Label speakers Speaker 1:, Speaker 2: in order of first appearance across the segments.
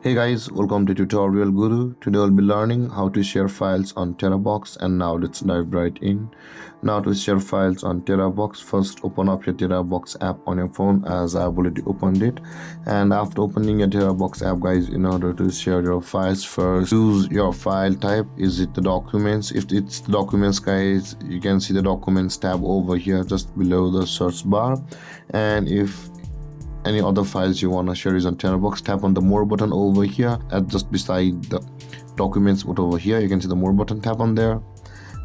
Speaker 1: Hey guys, welcome to Tutorial Guru. Today we'll be learning how to share files on Terabox, and now let's dive right in. Now to share files on Terabox, first open up your Terabox app on your phone, as I've already opened it. And after opening your Terabox app, guys, in order to share your files, first choose your file type. Is it the documents? If it's the documents, guys, you can see the documents tab over here just below the search bar. And if any other files you want to share is on Terabox, tap on the more button over here at just beside the documents button over here. You can see the more button, tap on there,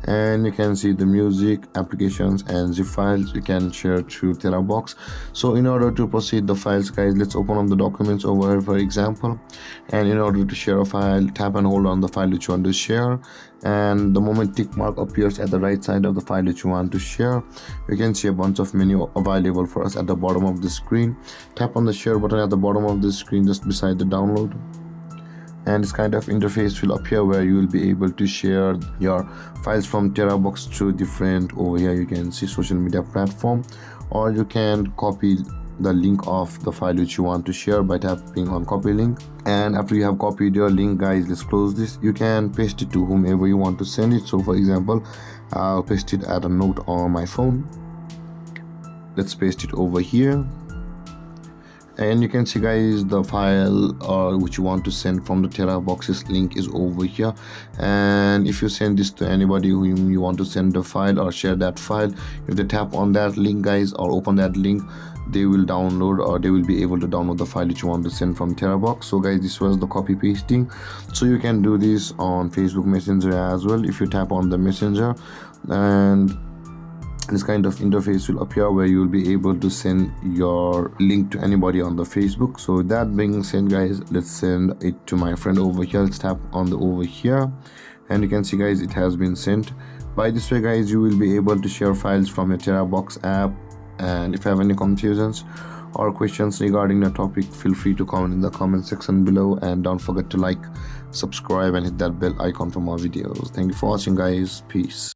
Speaker 1: and you can see the music, applications, and zip files you can share through Terabox. So in order to proceed the files, guys, let's open up the documents over here, for example. And in order to share a file, tap and hold on the file which you want to share, and the moment tick mark appears at the right side of the file which you want to share, you can see a bunch of menu available for us at the bottom of the screen. Tap on the share button at the bottom of the screen just beside the download, and this kind of interface will appear where you will be able to share your files from Terabox through different, over here you can see, social media platform, or you can copy the link of the file which you want to share by tapping on copy link. And after you have copied your link, guys, let's close this. You can paste it to whomever you want to send it. So for example, I'll paste it at a note on my phone. Let's paste it over here, and you can see, guys, the file which you want to send from the Terabox's link is over here. And if you send this to anybody whom you want to send the file or share that file, if they tap on that link, guys, or open that link, they will download, or they will be able to download the file which you want to send from Terabox. So guys, this was the copy pasting. So you can do this on Facebook Messenger as well. If you tap on the messenger, and this kind of interface will appear where you will be able to send your link to anybody on the Facebook. So with that being said, guys, let's send it to my friend over here. Let's tap on the over here, and you can see, guys, it has been sent. By this way, guys, you will be able to share files from your Terabox app. And if you have any confusions or questions regarding the topic, feel free to comment in the comment section below, and don't forget to like, subscribe, and hit that bell icon for more videos. Thank you for watching, guys. Peace.